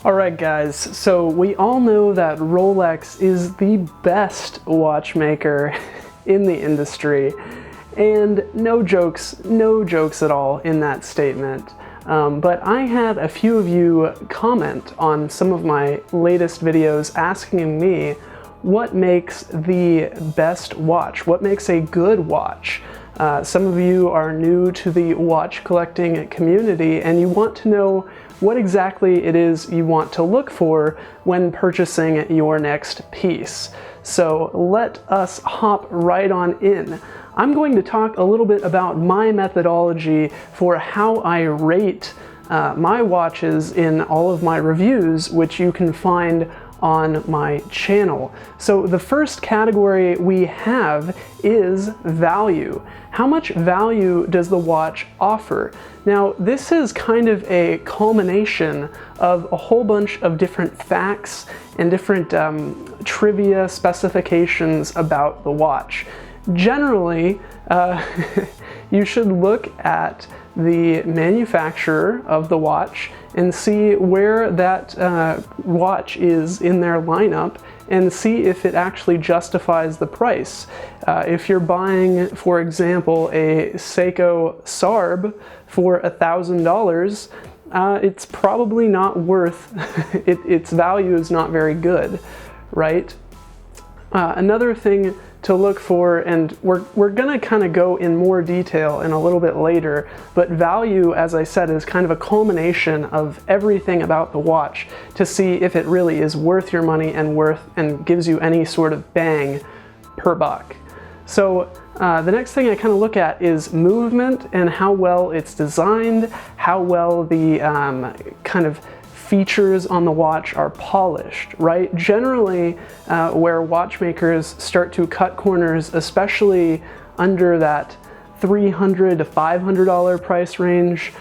Alright guys, so we all know that Rolex is the best watchmaker in the industry, and no jokes at all in that statement. But I had a few of you comment on some of my latest videos asking me what makes the best watch, what makes a good watch. Some of you are new to the watch collecting community and you want to know what exactly it is you want to look for when purchasing your next piece. So let us hop right on in. I'm going to talk a little bit about my methodology for how I rate my watches in all of my reviews, which you can find on my channel. So the first category we have is value. How much value does the watch offer? Now, this is kind of a culmination of a whole bunch of different facts and different trivia specifications about the watch. Generally, you should look at the manufacturer of the watch and see where that watch is in their lineup and see if it actually justifies the price. If you're buying, for example, a Seiko Sarb for $1,000, it's probably not worth, its value is not very good, right? Another thing to look for, and we're gonna kind of go in more detail in a little bit later, but value, as I said, is kind of a culmination of everything about the watch to see if it really is worth your money and gives you any sort of bang per buck. So the next thing I kind of look at is movement and how well it's designed, how well the kind of features on the watch are polished, right? Generally, where watchmakers start to cut corners, especially under that $300 to $500 price range,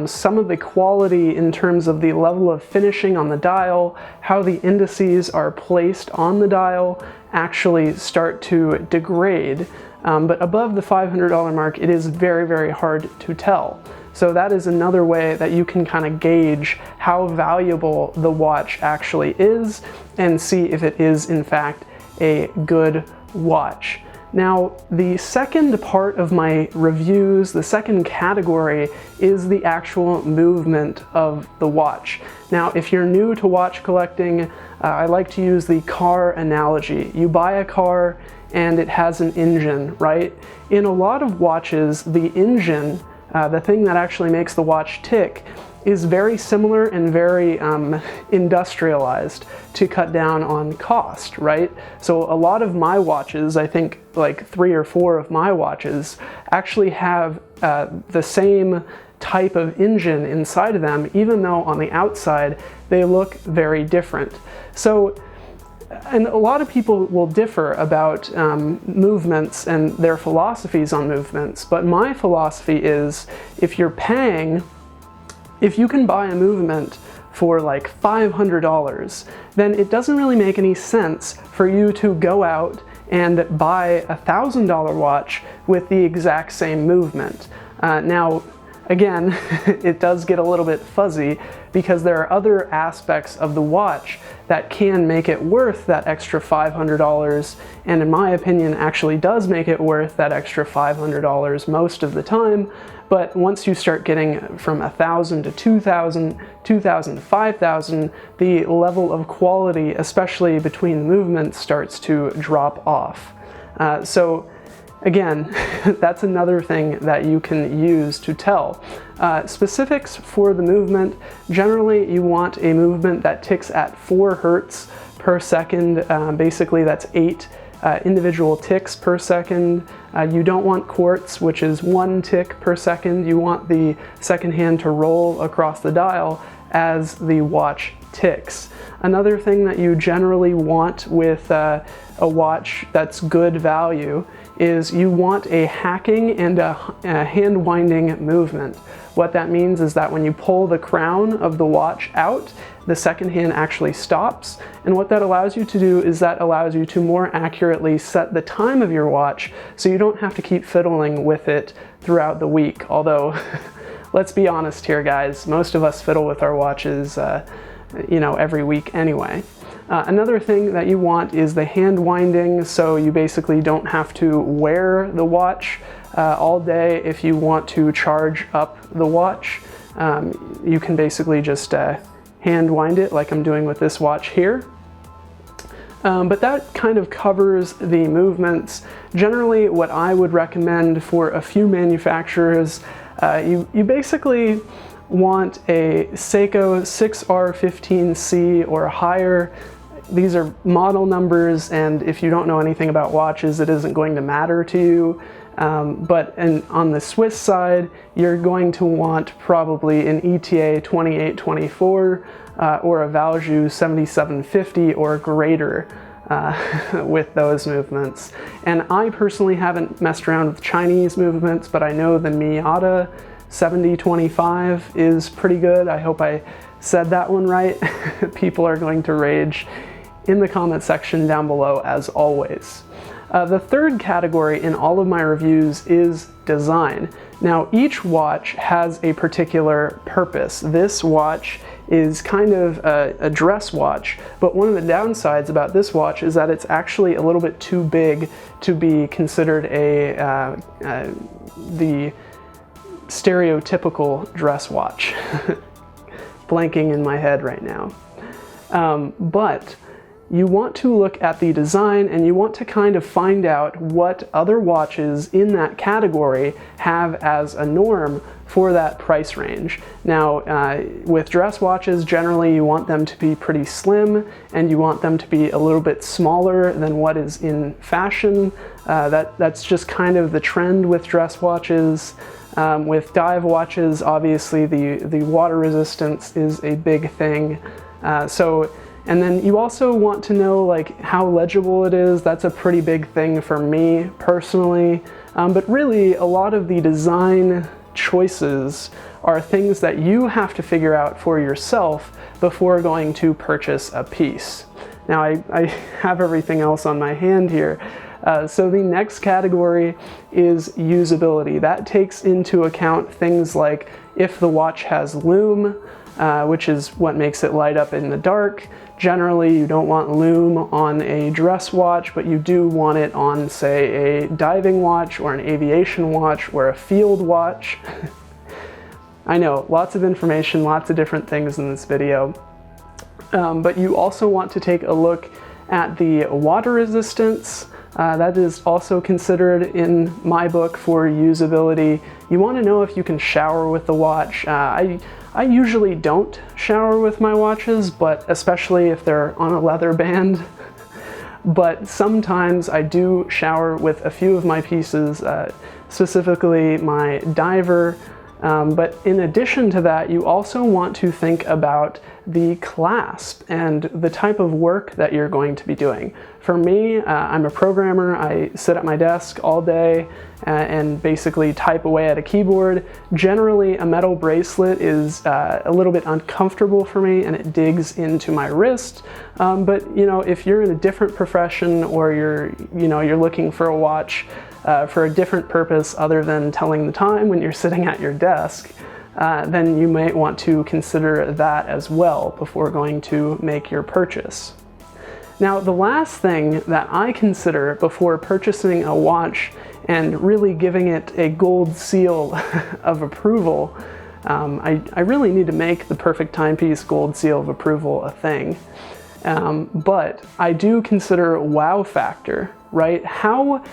some of the quality in terms of the level of finishing on the dial, how the indices are placed on the dial, actually start to degrade. But above the $500 mark, it is very, very hard to tell. So that is another way that you can kind of gauge how valuable the watch actually is and see if it is in fact a good watch. Now, the second part of my reviews, the second category, is the actual movement of the watch. Now, if you're new to watch collecting, I like to use the car analogy. You buy a car and it has an engine, right? In a lot of watches, the engine, the thing that actually makes the watch tick, is very similar and very industrialized to cut down on cost, right? So a lot of my watches, I think like 3 or 4 of my watches, actually have the same type of engine inside of them, even though on the outside they look very different. So, and a lot of people will differ about movements and their philosophies on movements, but my philosophy is if you're paying, if you can buy a movement for like $500, then it doesn't really make any sense for you to go out and buy a $1,000 watch with the exact same movement. Now, again, it does get a little bit fuzzy because there are other aspects of the watch that can make it worth that extra $500, and in my opinion actually does make it worth that extra $500 most of the time. But once you start getting from $1,000 to $2,000, $2,000 to $5,000, the level of quality, especially between the movements, starts to drop off. So again, that's another thing that you can use to tell. Specifics for the movement: generally you want a movement that ticks at 4 Hertz per second. Basically that's 8 individual ticks per second. You don't want quartz, which is 1 tick per second. You want the second hand to roll across the dial as the watch ticks. Another thing that you generally want with a watch that's good value is you want a hacking and a hand winding movement. What that means is that when you pull the crown of the watch out, the second hand actually stops, and what that allows you to do is that allows you to more accurately set the time of your watch so you don't have to keep fiddling with it throughout the week. Although, let's be honest here guys, most of us fiddle with our watches every week anyway. Another thing that you want is the hand winding, so you basically don't have to wear the watch all day. If you want to charge up the watch, you can basically just hand wind it like I'm doing with this watch here. But that kind of covers the movements. Generally, what I would recommend for a few manufacturers, you basically want a Seiko 6R15C or higher. These are model numbers, and if you don't know anything about watches, it isn't going to matter to you. But on the Swiss side, you're going to want probably an ETA 2824 or a Valjoux 7750 or greater with those movements. And I personally haven't messed around with Chinese movements, but I know the Miyata 7025 is pretty good. I hope I said that one right. People are going to rage in the comment section down below, as always. The third category in all of my reviews is design. Now, each watch has a particular purpose. This watch is kind of a dress watch, but one of the downsides about this watch is that it's actually a little bit too big to be considered the stereotypical dress watch. Blanking in my head right now. But you want to look at the design, and you want to kind of find out what other watches in that category have as a norm for that price range. Now, with dress watches, generally you want them to be pretty slim, and you want them to be a little bit smaller than what is in fashion. That's just kind of the trend with dress watches. With dive watches, obviously the water resistance is a big thing. And then you also want to know like how legible it is. That's a pretty big thing for me personally. But really, a lot of the design choices are things that you have to figure out for yourself before going to purchase a piece. Now, I have everything else on my hand here. So the next category is usability. That takes into account things like if the watch has lume, which is what makes it light up in the dark. Generally, you don't want lume on a dress watch, but you do want it on, say, a diving watch or an aviation watch or a field watch. I know, lots of information, lots of different things in this video. But you also want to take a look at the water resistance. That is also considered in my book for usability. You want to know if you can shower with the watch. I usually don't shower with my watches, but especially if they're on a leather band. But sometimes I do shower with a few of my pieces, specifically my diver. But in addition to that, you also want to think about the clasp and the type of work that you're going to be doing. For me, I'm a programmer. I sit at my desk all day and basically type away at a keyboard. Generally, a metal bracelet is a little bit uncomfortable for me, and it digs into my wrist. But if you're in a different profession, or you're looking for a watch for a different purpose other than telling the time when you're sitting at your desk, then you might want to consider that as well before going to make your purchase. Now, the last thing that I consider before purchasing a watch and really giving it a gold seal of approval, I really need to make the perfect timepiece gold seal of approval a thing. But I do consider wow factor, right? How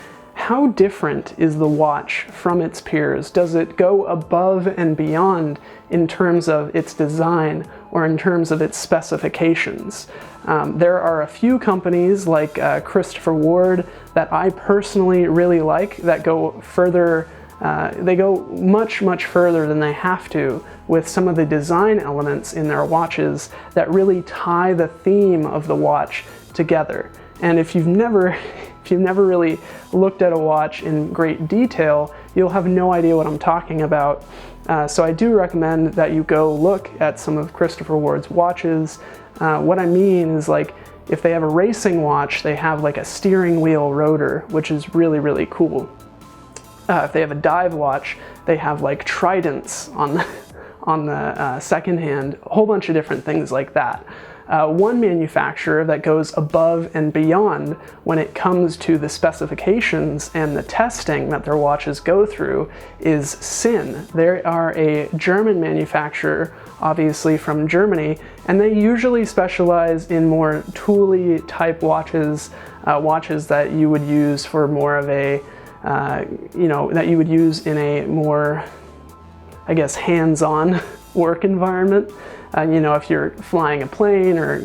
different is the watch from its peers? Does it go above and beyond in terms of its design or in terms of its specifications? There are a few companies like Christopher Ward that I personally really like that go further. They go much, much further than they have to with some of the design elements in their watches that really tie the theme of the watch together. And if you've never really looked at a watch in great detail, you'll have no idea what I'm talking about. So I do recommend that you go look at some of Christopher Ward's watches. What I mean is, like, if they have a racing watch, they have like a steering wheel rotor, which is really, really cool. If they have a dive watch, they have like tridents on on the second hand, a whole bunch of different things like that. One manufacturer that goes above and beyond when it comes to the specifications and the testing that their watches go through is Sinn. They are a German manufacturer, obviously from Germany, and they usually specialize in more tooly type watches, watches that you would use for more of a, that you would use in a more, I guess, hands-on work environment. If you're flying a plane or,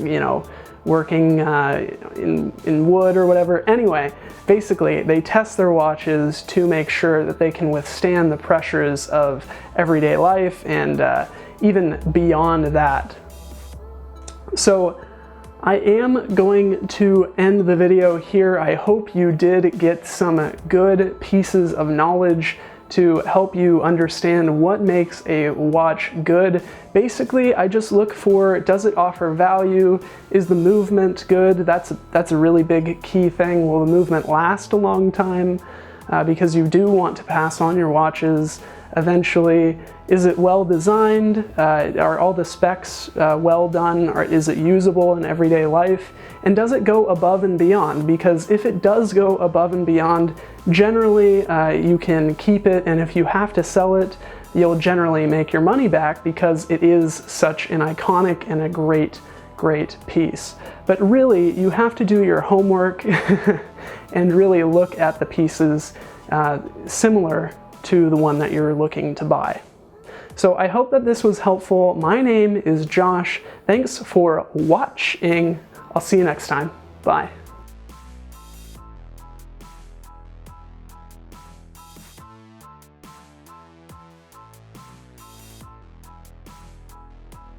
working in wood or whatever. Anyway, basically, they test their watches to make sure that they can withstand the pressures of everyday life and even beyond that. So I am going to end the video here. I hope you did get some good pieces of knowledge to help you understand what makes a watch good. Basically, I just look for, does it offer value? Is the movement good? That's a really big key thing. Will the movement last a long time? Because you do want to pass on your watches eventually. Is it well designed? Are all the specs well done? Or is it usable in everyday life? And does it go above and beyond? Because if it does go above and beyond, generally you can keep it, and if you have to sell it, you'll generally make your money back because it is such an iconic and a great piece. But really, you have to do your homework and really look at the pieces similar to the one that you're looking to buy. So I hope that this was helpful. My name is Josh. Thanks for watching. I'll see you next time. Bye.